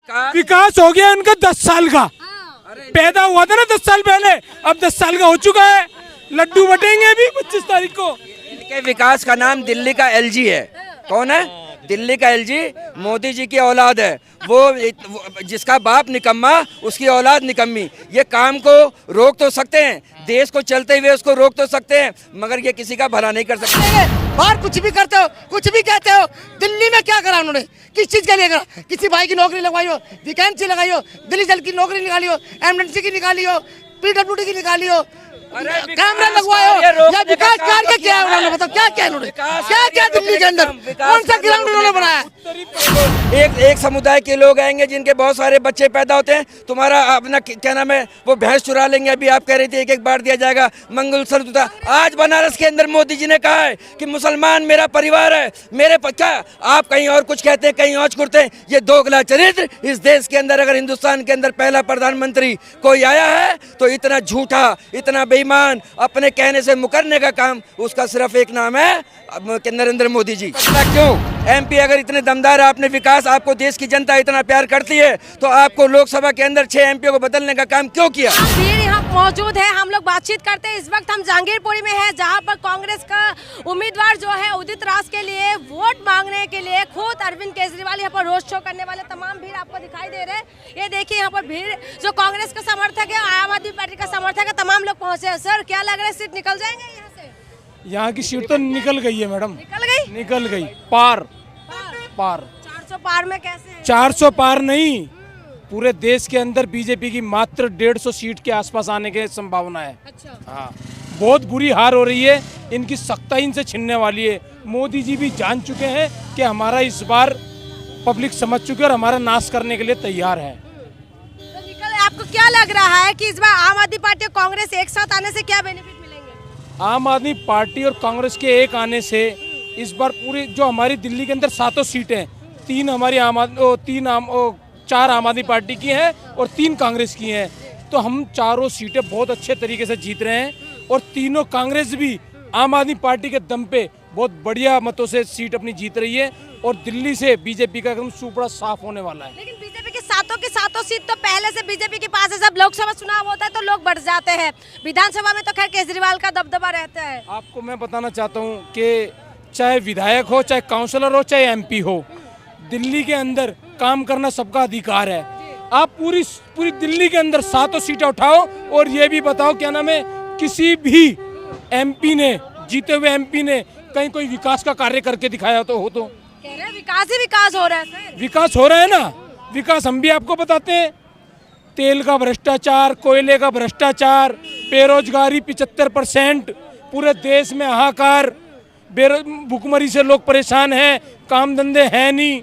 विकास हो गया इनका 10 साल का। पैदा हुआ था ना 10 साल पहले, अब 10 साल का हो चुका है। लड्डू बटेंगे अभी 25 तारीख को। इनके विकास का नाम दिल्ली का एलजी है। कौन है? दिल्ली का एलजी मोदी जी की औलाद है। वो जिसका बाप निकम्मा उसकी औलाद निकम्मी। ये काम को रोक तो सकते हैं, देश को चलते हुए उसको रोक तो सकते हैं, मगर ये किसी का भला नहीं कर सकते। बाहर कुछ भी करते हो, कुछ भी कहते हो, दिल्ली में क्या करा उन्होंने? किस चीज के लिए करा? किसी भाई की नौकरी लगवाई हो, वैकेंसी लगाई हो, दिल्ली जल की नौकरी निकाली हो, एमएनसी की निकाली हो, पीडब्ल्यूडी की निकाली हो, कैमरा लगवाए हो, या विकास कार्य क्या है उन्होंने? बताओ क्या क्या उन्होंने, क्या क्या दिल्ली के अंदर कौन सा ग्राउंड उन्होंने बनाया? एक समुदाय के लोग आएंगे जिनके बहुत सारे बच्चे पैदा होते हैं। तुम्हारा अपना क्या नाम है, वो भैंस चुरा लेंगे। अभी आप कह रही थी एक बार दिया जाएगा मंगलसूत्र। आज बनारस के अंदर मोदी जी ने कहा है कि मुसलमान मेरा परिवार है, मेरे क्या आप कहीं और कुछ कहते हैं, कहीं और करते हैं। ये दोगला चरित्र इस देश के अंदर, अगर हिंदुस्तान के अंदर पहला प्रधानमंत्री कोई आया है तो इतना झूठा, इतना बेईमान, अपने कहने से मुकरने का काम, उसका सिर्फ एक नाम है नरेंद्र मोदी जी। क्यों एमपी अगर इतने दमदार है, आपने विकास, आपको देश की जनता इतना प्यार करती है, तो आपको लोकसभा के अंदर 6 एमपी को बदलने का काम क्यों किया? भीड़ यहाँ मौजूद है, हम लोग बातचीत करते हैं। इस वक्त हम जहांगीरपुरी में हैं, जहाँ पर कांग्रेस का उम्मीदवार जो है उदित राज के लिए वोट मांगने के लिए खुद अरविंद केजरीवाल यहाँ पर रोड शो करने वाले तमाम भीड़ आपको दिखाई दे रहे हैं। ये देखिए यहाँ पर भीड़ जो कांग्रेस का समर्थक है, आम आदमी पार्टी का समर्थक है, तमाम लोग पहुँचे हैं। सर क्या लग रहा है, सीट निकल जाएंगे यहाँ से? यहाँ की सीट तो निकल गई है मैडम, निकल गई पार। 400 पार में कैसे है? 400 पार नहीं, पूरे देश के अंदर बीजेपी की मात्र 150 सीट के आसपास आने की संभावना है। अच्छा। हाँ, बहुत बुरी हार हो रही है, इनकी सत्ता इनसे छिनने वाली है। मोदी जी भी जान चुके हैं कि हमारा इस बार पब्लिक समझ चुके और हमारा नाश करने के लिए तैयार है। तो निकल, आपको क्या लग रहा है कि इस बार आम आदमी पार्टी और कांग्रेस एक साथ आने से क्या बेनिफिट मिलेंगे? आम आदमी पार्टी और कांग्रेस के एक आने से इस बार पूरी जो हमारी दिल्ली के अंदर 7 सीटें, 3 हमारी चार आम आदमी पार्टी की हैं और 3 कांग्रेस की हैं, तो हम चारों सीटें बहुत अच्छे तरीके से जीत रहे हैं। और तीनों कांग्रेस भी आम आदमी पार्टी के दम पे बहुत बढ़िया मतों से सीट अपनी जीत रही है और दिल्ली से बीजेपी का एकदम सुपड़ा साफ होने वाला है। लेकिन बीजेपी की सातों सीट तो पहले से बीजेपी के पास है। जब लोकसभा चुनाव होता है तो लोग बढ़ जाते हैं, विधानसभा में तो खैर केजरीवाल का दबदबा रहता है। आपको मैं बताना चाहता हूँ कि चाहे विधायक हो, चाहे काउंसलर हो, चाहे एमपी हो, दिल्ली के अंदर काम करना सबका अधिकार है। आप पूरी दिल्ली के अंदर 7 सीटें उठाओ और ये भी बताओ क्या नाम है, किसी भी एमपी ने, जीते हुए एमपी ने कहीं कोई विकास का कार्य करके दिखाया तो हो? तो कह रहे विकास ही विकास हो रहा है सर। विकास हो रहा है ना, विकास हम भी आपको बताते हैं। तेल का भ्रष्टाचार, कोयले का भ्रष्टाचार, बेरोजगारी 75%, पूरे देश में हाहाकार, भुखमरी से लोग परेशान हैं, काम धंधे हैं नहीं,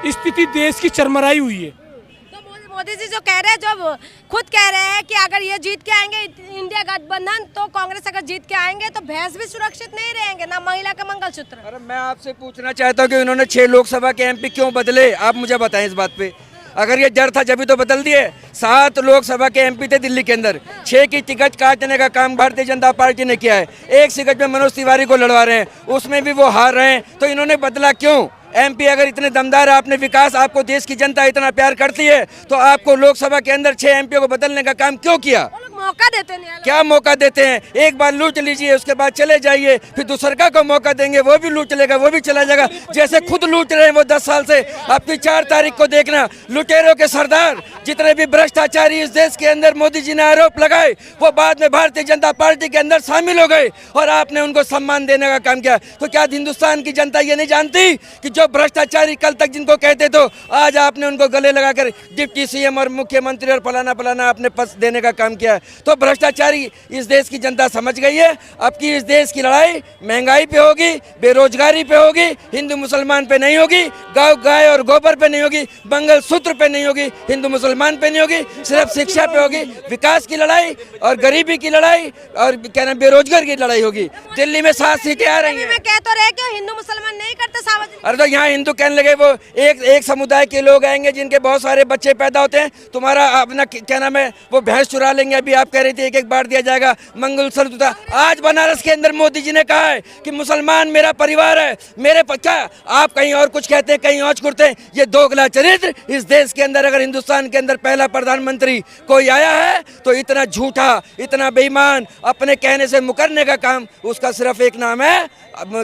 स्थिति देश की चरमराई हुई है। तो मोदी जी जो कह रहे हैं, जो खुद कह रहे हैं कि अगर ये जीत के आएंगे इंडिया गठबंधन, तो कांग्रेस अगर जीत के आएंगे तो भैंस भी सुरक्षित नहीं रहेंगे, ना महिला का मंगलसूत्र। अरे मैं आपसे पूछना चाहता हूँ कि उन्होंने 6 लोकसभा के एमपी क्यों बदले? आप मुझे बताएं इस बात पे। अगर ये जड़ था जब तो बदल दिए। 7 लोकसभा के एमपी थे दिल्ली के अंदर, 6 की टिकट काटने का काम भारतीय जनता पार्टी ने किया है। 1 टिकट में मनोज तिवारी को लड़वा रहे हैं, उसमें भी वो हार रहे हैं, तो इन्होंने बदला क्यों? एमपी अगर इतने दमदार है, आपने विकास, आपको देश की जनता इतना प्यार करती है, तो आपको लोकसभा के अंदर 6 एमपी को बदलने का काम क्यों किया? मौका देते नहीं। क्या मौका देते हैं? एक बार लूट लीजिए, उसके बाद चले जाइए, फिर दूसरा को मौका देंगे, वो भी लूट लेगा, वो भी चला जाएगा। जैसे खुद लूट रहे हैं वो 10 साल से। आपकी 4 तारीख को देखना, लुटेरों के सरदार जितने भी भ्रष्टाचारी इस देश के अंदर मोदी जी ने आरोप लगाए, वो बाद में भारतीय जनता पार्टी के अंदर शामिल हो गए और आपने उनको सम्मान देने का काम किया। तो क्या हिंदुस्तान की जनता ये नहीं जानती कि जो भ्रष्टाचारी कल तक जिनको कहते तो आज आपने उनको गले लगाकर डिप्टी सीएम और मुख्यमंत्री और फलाना आपने पद देने का काम किया? तो भ्रष्टाचारी इस देश की जनता समझ गई है। अब की इस देश की लड़ाई महंगाई पे होगी, बेरोजगारी पे होगी, हिंदू मुसलमान पे नहीं होगी, गाय और गोबर पे नहीं होगी, मंगलसूत्र पे नहीं होगी, हिंदू मुसलमान पे नहीं होगी, सिर्फ शिक्षा पे होगी। विकास की लड़ाई और गरीबी की लड़ाई और क्या नाम बेरोजगार की लड़ाई होगी। दिल्ली में 7 सीटें आ रही हैं। कह तो रहे क्यों हिंदू मुसलमान नहीं करते सार्वजनिक? अरे तो यहाँ हिंदू कहने लगे, वो एक समुदाय के लोग आएंगे जिनके बहुत सारे बच्चे पैदा होते हैं। तुम्हारा अपना क्या नाम है, वो भैंस चुरा लेंगे। अभी आप कह रही थी एक एक बार दिया जाएगा, मंगलसूत्र था। आज बनारस के अंदर मोदी जी ने कहा है कि मुसलमान मेरा परिवार है, मेरे क्या आप कहीं और कुछ कहते हैं, कहीं और करते हैं। ये दोगला चरित्र इस देश के अंदर, अगर हिंदुस्तान के अंदर पहला प्रधानमंत्री कोई आया है तो इतना झूठा, इतना बेईमान, अपने कहने से मुकरने का काम, उसका सिर्फ एक नाम है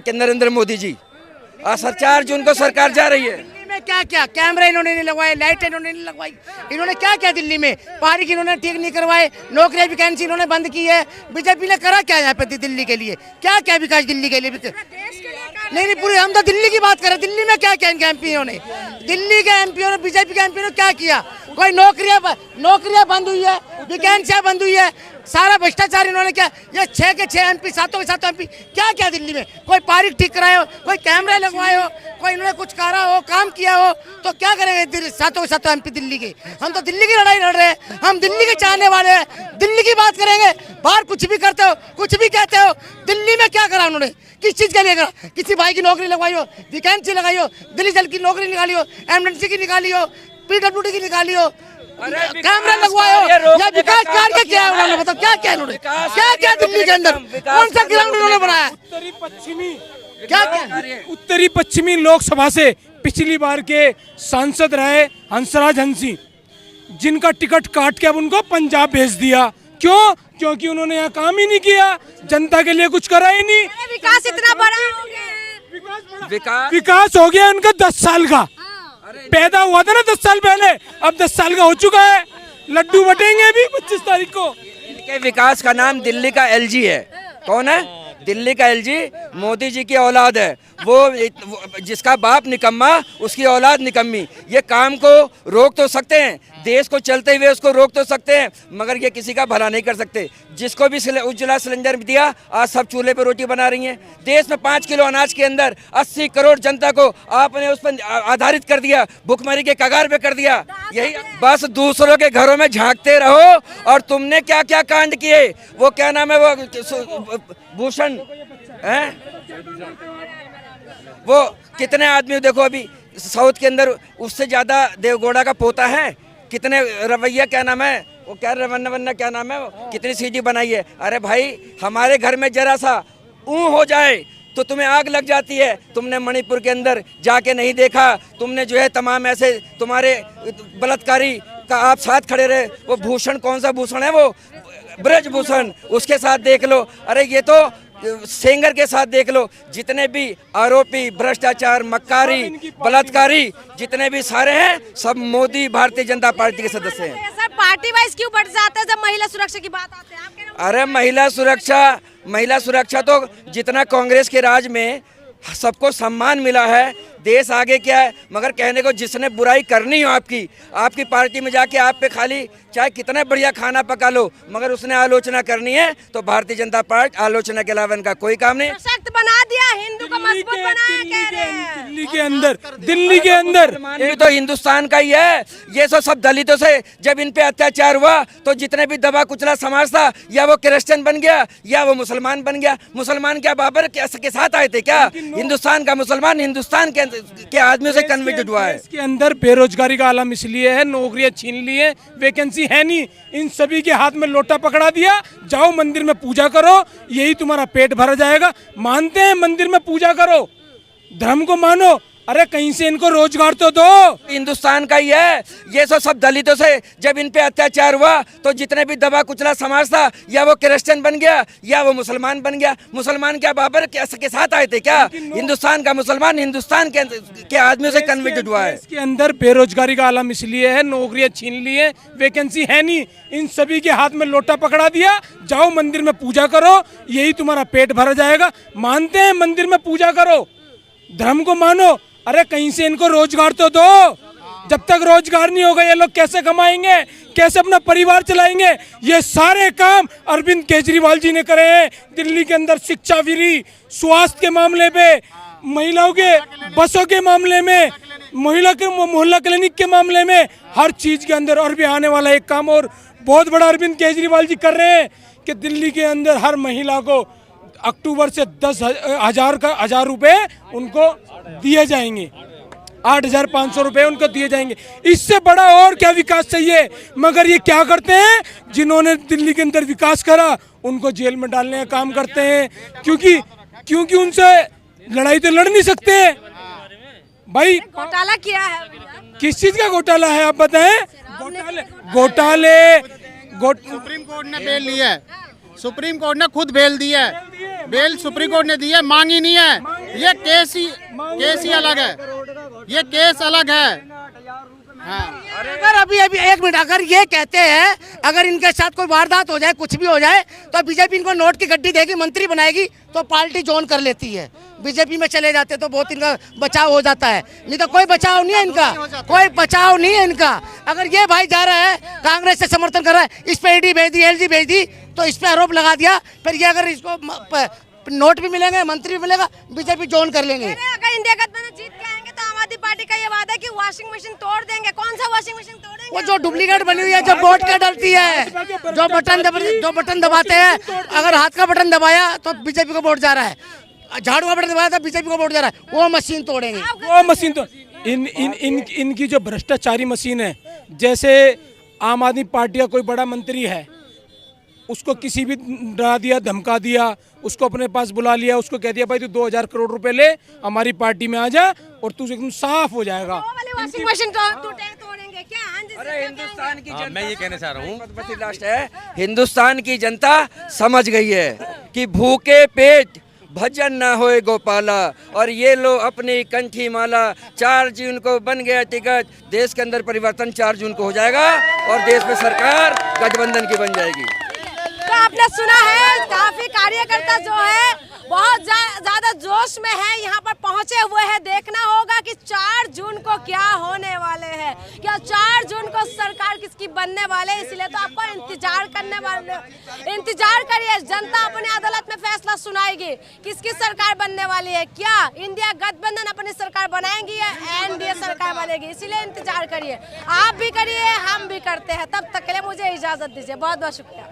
नरेंद्र मोदी जी। 4 जून को सरकार जा रही है। दिल्ली में क्या क्या कैमरे इन्होंने नहीं लगवाए, लाइट इन्होंने नहीं लगवाई, इन्होंने क्या क्या दिल्ली में पार्क इन्होंने ठीक नहीं करवाए, नौकरियां वैकेंसी इन्होंने बंद की है। बीजेपी ने करा क्या यहाँ पे दिल्ली के लिए? क्या क्या विकास दिल्ली के लिए? नहीं, पूरे हम तो दिल्ली की बात कर रहे हैं। दिल्ली में क्या क्या इनके एमपी ने, दिल्ली के एमपी ने, बीजेपी के एमपी ने क्या किया? कोई नौकरियां बंद हुई है, वैकेंसियां बंद हुई है, सारा भ्रष्टाचार इन्होंने क्या? ये 6 के 6 एमपी, 7 के 7 एमपी क्या क्या दिल्ली में? कोई पार्क ठीक कराए हो, कोई कैमरे लगवाए हो, कोई इन्होंने कुछ करा हो, काम किया हो, तो क्या करेंगे 7 के 7 एमपी दिल्ली के? हम तो दिल्ली की लड़ाई लड़ रहे हैं, हम दिल्ली के चाहने वाले हैं, दिल्ली की बात करेंगे। बाहर कुछ भी करते हो, कुछ भी कहते हो, दिल्ली में क्या करा उन्होंने? किस चीज के लिए करा? किसी भाई की नौकरी लगवाई हो, वैकेंसी लगाई हो, दिल्ली जल की नौकरी निकाली हो, एमएनसी की निकाली हो, पीडब्ल्यूडी की निकाली हो, कैमरा लगवाए हो, या विकास कार्य क्या है उन्होंने? बताओ क्या क्या उन्होंने, क्या क्या दिल्ली के अंदर कौन सा ग्राउंड उन्होंने बनाया? उत्तरी पश्चिमी क्या क्या उत्तरी पश्चिमी लोकसभा से पिछली बार के सांसद रहे हंसराज हंसी, जिनका टिकट काट के अब उनको पंजाब भेज दिया। क्यों? क्योंकि उन्होंने यहाँ काम ही नहीं किया, जनता के लिए कुछ करा ही नहीं। विकास इतना बड़ा हो गया, विकास हो गया उनका 10 साल का, पैदा हुआ था ना 10 साल पहले, अब 10 साल का हो चुका है। लड्डू बटेंगे अभी 25 तारीख को। इनके विकास का नाम दिल्ली का एलजी है। कौन है? दिल्ली का एलजी मोदी जी की औलाद है। वो जिसका बाप निकम्मा, उसकी औलाद निकम्मी। ये काम को रोक तो सकते हैं, देश को चलते हुए उसको रोक तो सकते हैं, मगर ये किसी का भला नहीं कर सकते। जिसको भी उज्ज्वला सिलेंडर दिया, आज सब चूल्हे पे रोटी बना रही हैं। देश में 5 किलो अनाज के अंदर 80 करोड़ जनता को आपने उस पर आधारित कर दिया, भुखमरी के कगार पे कर दिया। यही बस दूसरों के घरों में झांकते रहो। और तुमने क्या क्या कांड किए? वो क्या नाम है, वो भूषण है, वो कितने आदमी देखो अभी साउथ के अंदर, उससे ज्यादा देवगौड़ा का पोता है। कितने रवैया क्या नाम है वो, क्या रवन्ना क्या नाम है वो, कितनी सीढ़ी बनाई है। अरे भाई, हमारे घर में जरा सा ऊँ हो जाए तो तुम्हें आग लग जाती है। तुमने मणिपुर के अंदर जाके नहीं देखा, तुमने जो है तमाम ऐसे तुम्हारे बलात्कारी का आप साथ खड़े रहे। वो भूषण, कौन सा भूषण है वो, ब्रजभूषण, उसके साथ देख लो। अरे ये तो सेंगर के साथ देख लो। जितने भी आरोपी, भ्रष्टाचार, मक्कारी, बलात्कारी, जितने भी सारे हैं, सब मोदी भारतीय जनता पार्टी के सदस्य हैं। सर पार्टी वाइज क्यों बढ़ जाता है जब महिला सुरक्षा की बात आती है? आप कह रहे हो अरे महिला सुरक्षा तो जितना कांग्रेस के राज में सबको सम्मान मिला है, देश आगे क्या है। मगर कहने को जिसने बुराई करनी हो आपकी पार्टी में जाके आप पे खाली चाहे कितना बढ़िया खाना पका लो, मगर उसने आलोचना करनी है तो भारतीय जनता पार्टी आलोचना के अलावा इनका कोई काम नहीं। सशक्त बना दिया, हिंदू को मजबूत बनाया कह रहे हैं। दिल्ली के अंदर ये तो हिंदुस्तान का ही है। ये सब दलितों से जब इन पे अत्याचार हुआ तो जितने भी दबा कुचला समाज था, या वो क्रिश्चियन बन गया या वो मुसलमान बन गया। मुसलमान क्या बाबर के साथ आए थे क्या? हिंदुस्तान का मुसलमान हिंदुस्तान के आदमियों से कन्वर्टेड हुआ है। इसके अंदर बेरोजगारी का आलम इसलिए है, नौकरियां छीन ली है, वैकेंसी है नहीं। इन सभी के हाथ में लोटा पकड़ा दिया, जाओ मंदिर में पूजा करो, यही तुम्हारा पेट भर जाएगा। मानते हैं मंदिर में पूजा करो, धर्म को मानो, अरे कहीं से इनको रोजगार तो दो। हिंदुस्तान का ही है। ये सब दलितों से जब इन पे अत्याचार हुआ तो जितने भी दबा कुचला समाज था, या वो क्रिश्चियन बन गया या वो मुसलमान बन गया। मुसलमान क्या बाबर के साथ आए थे क्या? हिंदुस्तान का मुसलमान हिंदुस्तान के आदमियों से कन्वर्टेड हुआ है। इसके अंदर बेरोजगारी का आलम इसलिए है, नौकरियां छीन ली है, वैकेंसी है नहीं। इन सभी के हाथ में लोटा पकड़ा दिया, जाओ मंदिर में पूजा करो, यही तुम्हारा पेट भर जाएगा। मानते हैं मंदिर में पूजा करो, धर्म को मानो, अरे कहीं से इनको रोजगार तो दो। जब तक रोजगार नहीं होगा ये लोग कैसे कमाएंगे, कैसे अपना परिवार चलाएंगे? ये सारे काम अरविंद केजरीवाल जी ने करे हैं। दिल्ली के अंदर शिक्षा फ्री, स्वास्थ्य के मामले पे, महिलाओं के बसों के मामले में, महिला के मोहल्ला क्लिनिक के मामले में, हर चीज के अंदर। और भी आने वाला एक काम और बहुत बड़ा अरविंद केजरीवाल जी कर रहे हैं कि दिल्ली के अंदर हर महिला को अक्टूबर से 10,000 रुपए उनको दिए जाएंगे। 8,500 रुपए उनको दिए जाएंगे। इससे बड़ा और क्या विकास चाहिए? मगर ये क्या करते हैं, जिन्होंने दिल्ली के अंदर विकास करा उनको जेल में डालने का काम करते हैं, क्योंकि उनसे लड़ाई तो लड़ नहीं सकते भाई। घोटाला किया है किस चीज का घोटाला है आप बताएं? घोटाले सुप्रीम कोर्ट ने बेल ली है, सुप्रीम कोर्ट ने खुद बेल दी है, बेल सुप्रीम कोर्ट ने दी है, मांगी नहीं है। ये केस ही अलग है, ये केस अलग है। हाँ। अगर अभी एक मिनट, अगर ये कहते हैं अगर इनके साथ कोई वारदात हो जाए, कुछ भी हो जाए, तो बीजेपी इनको नोट की गड्डी देगी, मंत्री बनाएगी, तो पार्टी जोन कर लेती है। बीजेपी में चले जाते तो बहुत इनका बचाव हो जाता है, नहीं तो कोई बचाव नहीं है इनका, कोई बचाव नहीं है इनका। अगर ये भाई जा रहा है कांग्रेस से समर्थन कर रहा है, इस पे ईडी भेज दी, एलजी भेज दी, तो इस पे आरोप लगा दिया, फिर ये अगर इसको नोट भी मिलेंगे, मंत्री भी मिलेगा, बीजेपी जोन कर लेंगे। अगर इंडिया गठबंधन जीत के आएंगे तो आम आदमी पार्टी का ये वादा है कि वॉशिंग मशीन तोड़ देंगे। कौन सा वॉशिंग मशीन तोड़ेंगे? वो जो डुप्लीकेट बनी हुई है, जो वोट का डलती है, जो बटन दबाते हैं, अगर हाथ का बटन दबाया तो बीजेपी को वोट जा रहा है, झाड़ू का बटन दबाया तो बीजेपी को वोट जा रहा है, वो मशीन तोड़ेंगे। वो मशीन तो इनकी जो भ्रष्टाचारी मशीन है, जैसे आम आदमी पार्टी का कोई बड़ा मंत्री है, उसको किसी भी डरा दिया, धमका दिया, उसको अपने पास बुला लिया, उसको कह दिया भाई तू 2,000 करोड़ रुपए ले हमारी पार्टी में आ जा और तू एकदम साफ हो जाएगा। वो वाली वॉशिंग मशीन तोड़ेंगे क्या? हाँ जी, अरे हिंदुस्तान की जनता, मैं ये कहना चाह रहा हूँ, लास्ट है, हिंदुस्तान की जनता समझ गई है कि भूखे पेट भजन ना होए गोपाला, और ये लो अपनी कंठी माला। 4 जून को बन गया टिकट, देश के अंदर परिवर्तन 4 जून को हो जाएगा और देश में सरकार गठबंधन की बन जाएगी। तो आपने सुना है, काफी कार्यकर्ता जो है बहुत ज्यादा जोश में है, यहाँ पर पहुंचे हुए हैं। देखना होगा कि 4 जून को क्या होने वाले हैं, क्या 4 जून को सरकार किसकी बनने वाले, इसलिए तो आपको इंतजार करने वाले, इंतजार करिए। जनता अपनी अदालत में फैसला सुनाएगी किसकी सरकार बनने वाली है, क्या इंडिया गठबंधन अपनी सरकार बनाएंगी या एनडीए सरकार बनेगी, इसीलिए इंतजार करिए। आप भी करिए, हम भी करते हैं। तब तक के लिए मुझे इजाजत दीजिए, बहुत बहुत शुक्रिया।